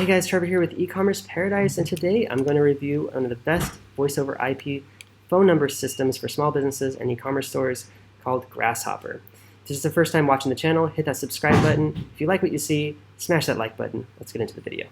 Hey guys, Trevor here with E-commerce Paradise, and today I'm going to review one of the best voice over IP phone number systems for small businesses and e-commerce stores called Grasshopper. If this is the first time watching the channel, hit that subscribe button. If you like what you see, smash that like button. Let's get into the video.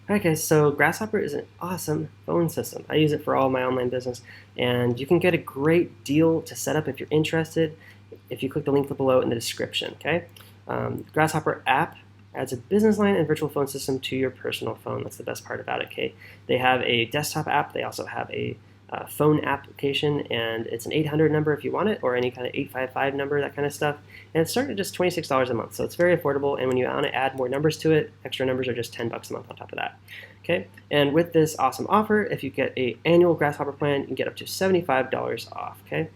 Alright guys, so Grasshopper is an awesome phone system. I use it for all my online business, and you can get a great deal to set up if you're interested if you click the link below in the description, okay? Grasshopper App adds a business line and virtual phone system to your personal phone. That's the best part about it, okay? They have a desktop app. They also have a phone application, and it's an 800 number if you want it, or any kind of 855 number, that kind of stuff. And it's starting at just $26 a month, so it's very affordable. And when you want to add more numbers to it, extra numbers are just $10 a month on top of that. Okay. And with this awesome offer, if you get an annual Grasshopper plan, you can get up to $75 off. Okay.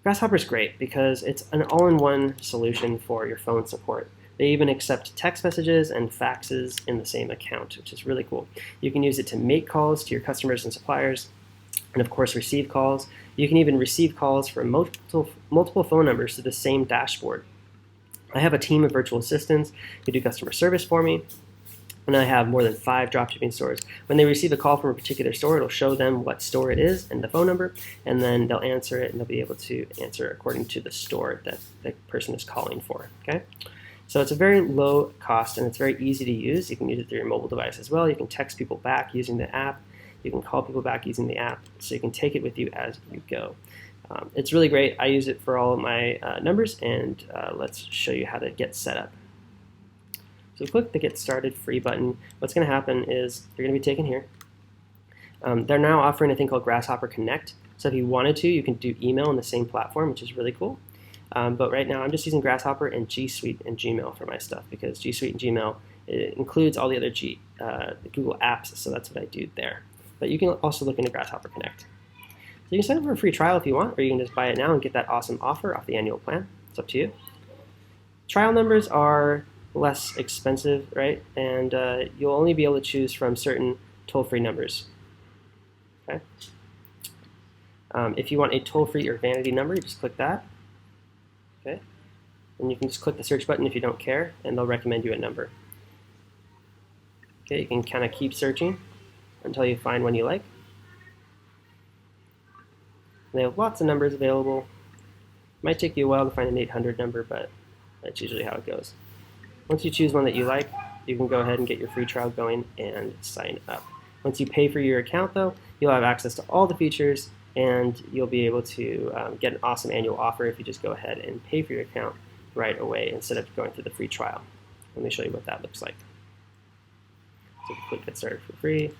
Grasshopper is great because it's an all-in-one solution for your phone support. They even accept text messages and faxes in the same account, which is really cool. You can use it to make calls to your customers and suppliers, and of course receive calls. You can even receive calls from multiple phone numbers to the same dashboard. I have a team of virtual assistants who do customer service for me, and I have more than 5 dropshipping stores. When they receive a call from a particular store, it'll show them what store it is and the phone number, and then they'll answer it, and they'll be able to answer according to the store that the person is calling for. Okay, so it's a very low cost, and it's very easy to use. You can use it through your mobile device as well. You can text people back using the app. You can call people back using the app, so you can take it with you as you go. It's really great. I use it for all of my numbers, and let's show you how to get set up. So click the Get Started Free button. What's going to happen is you're going to be taken here. They're now offering a thing called Grasshopper Connect. So if you wanted to, you can do email on the same platform, which is really cool. But right now I'm just using Grasshopper and G Suite and Gmail for my stuff, because G Suite and Gmail, it includes all the other the Google apps, so that's what I do there. But you can also look into Grasshopper Connect. So you can sign up for a free trial if you want, or you can just buy it now and get that awesome offer off the annual plan. It's up to you. Trial numbers are less expensive, right? And you'll only be able to choose from certain toll-free numbers. Okay. If you want a toll-free or vanity number, you just click that. Okay. And you can just click the search button if you don't care, and they'll recommend you a number. Okay, you can kind of keep searching until you find one you like. They have lots of numbers available. Might take you a while to find an 800 number, but that's usually how it goes. Once you choose one that you like, you can go ahead and get your free trial going and sign up. Once you pay for your account, though, you'll have access to all the features, and you'll be able to get an awesome annual offer if you just go ahead and pay for your account right away instead of going through the free trial. Let me show you what that looks like. So you click Get Started for free.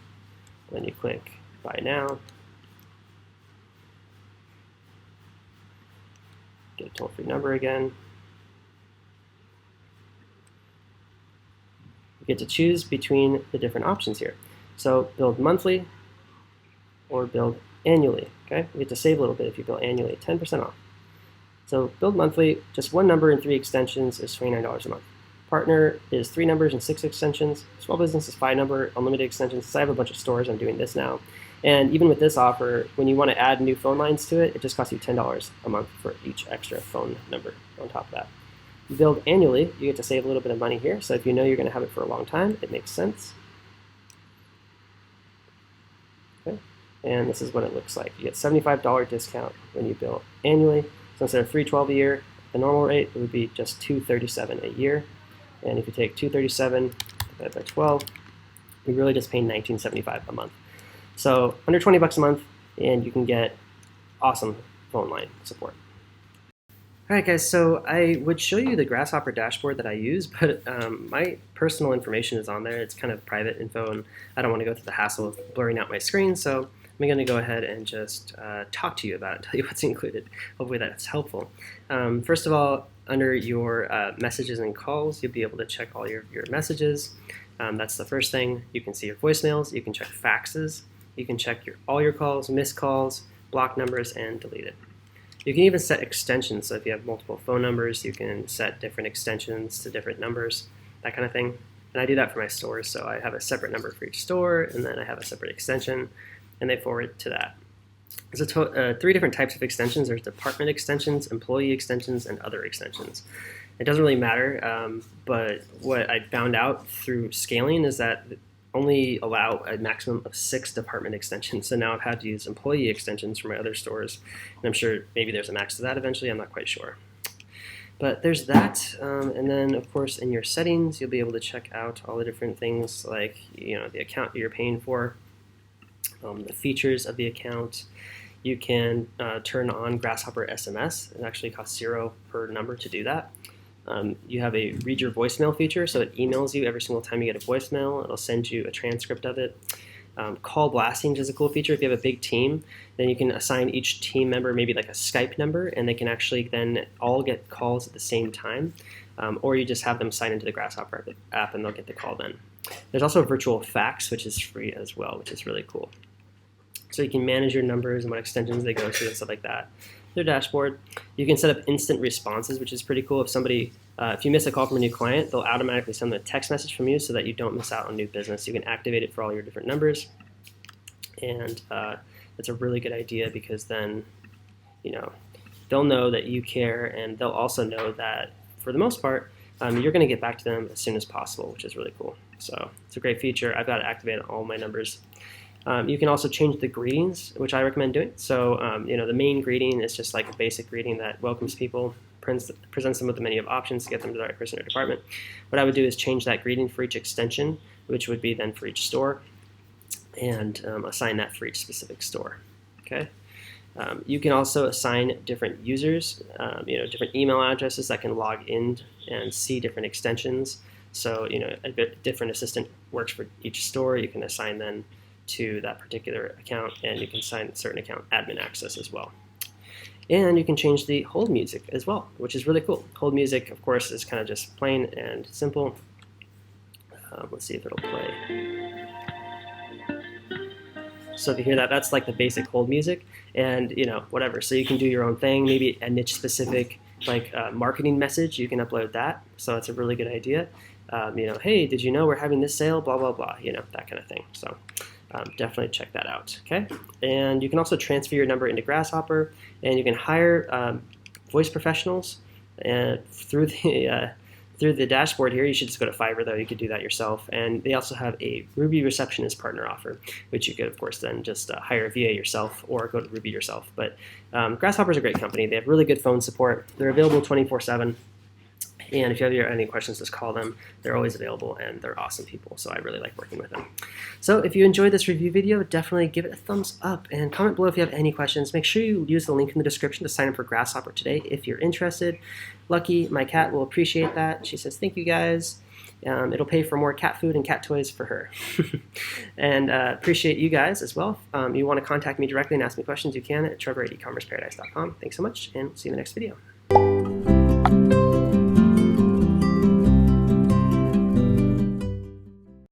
Then you click Buy Now. Get a toll-free number again. You get to choose between the different options here. So build monthly or build annually. Okay, you get to save a little bit if you build annually, 10% off. So build monthly, just 1 number and 3 extensions is $29 a month. Partner is 3 numbers and 6 extensions. Small business is 5 number, unlimited extensions. So I have a bunch of stores. I'm doing this now. And even with this offer, when you want to add new phone lines to it, it just costs you $10 a month for each extra phone number on top of that. You build annually, you get to save a little bit of money here. So if you know you're going to have it for a long time, it makes sense. Okay. And this is what it looks like. You get $75 discount when you bill annually. So instead of $312 a year, the normal rate, it would be just $237 a year. And if you take 237 divided by 12, you're really just paying $19.75 a month. So under 20 bucks a month, and you can get awesome phone line support. All right, guys, so I would show you the Grasshopper dashboard that I use, but my personal information is on there. It's kind of private info, and I don't want to go through the hassle of blurring out my screen, so I'm going to go ahead and just talk to you about it, tell you what's included. Hopefully that's helpful. First of all, under your messages and calls, you'll be able to check all your messages. That's the first thing. You can see your voicemails. You can check faxes. You can check all your calls, missed calls, block numbers, and delete it. You can even set extensions. So if you have multiple phone numbers, you can set different extensions to different numbers, that kind of thing. And I do that for my stores. So I have a separate number for each store, and then I have a separate extension, and they forward to that. There's three different types of extensions. There's department extensions, employee extensions, and other extensions. It doesn't really matter, but what I found out through scaling is that only allow a maximum of 6 department extensions. So now I've had to use employee extensions for my other stores, and I'm sure maybe there's a max to that eventually. I'm not quite sure. But there's that, and then of course in your settings you'll be able to check out all the different things like the account you're paying for, the features of the account. You can turn on Grasshopper SMS. It actually costs 0 per number to do that. You have a read your voicemail feature, so it emails you every single time you get a voicemail. It'll send you a transcript of it. Call blasting is a cool feature. If you have a big team, then you can assign each team member maybe like a Skype number, and they can actually then all get calls at the same time. Or you just have them sign into the Grasshopper app and they'll get the call then. There's also a virtual fax, which is free as well, which is really cool. So you can manage your numbers and what extensions they go to and stuff like that. Their dashboard. You can set up instant responses, which is pretty cool. If you miss a call from a new client, they'll automatically send them a text message from you so that you don't miss out on new business. You can activate it for all your different numbers, and it's a really good idea because then, they'll know that you care, and they'll also know that for the most part, you're going to get back to them as soon as possible, which is really cool. So it's a great feature. I've got it activated on all my numbers. You can also change the greetings, which I recommend doing. So, the main greeting is just like a basic greeting that welcomes people, presents them with a menu of options to get them to the right person or department. What I would do is change that greeting for each extension, which would be then for each store, and assign that for each specific store. Okay. You can also assign different users, different email addresses that can log in and see different extensions. So, a bit different assistant works for each store. You can assign then to that particular account, and you can assign certain account admin access as well. And you can change the hold music as well, which is really cool. Hold music, of course, is kind of just plain and simple. Let's see if it'll play. So if you hear that, that's like the basic hold music, and whatever. So you can do your own thing, maybe a niche specific like marketing message. You can upload that. So that's a really good idea. Hey, did you know we're having this sale? Blah blah blah. That kind of thing. So. Definitely check that out, okay? And you can also transfer your number into Grasshopper, and you can hire voice professionals through the dashboard here. You should just go to Fiverr, though. You could do that yourself. And they also have a Ruby Receptionist Partner offer, which you could, of course, then just hire a VA yourself or go to Ruby yourself. But Grasshopper is a great company. They have really good phone support. They're available 24/7. And if you have any questions, just call them. They're always available, and they're awesome people, so I really like working with them. So if you enjoyed this review video, definitely give it a thumbs up, and comment below if you have any questions. Make sure you use the link in the description to sign up for Grasshopper today if you're interested. Lucky, my cat, will appreciate that. She says, thank you, guys. It'll pay for more cat food and cat toys for her. And appreciate you guys as well. You want to contact me directly and ask me questions, you can at trevor@ecommerceparadise.com. Thanks so much, and see you in the next video.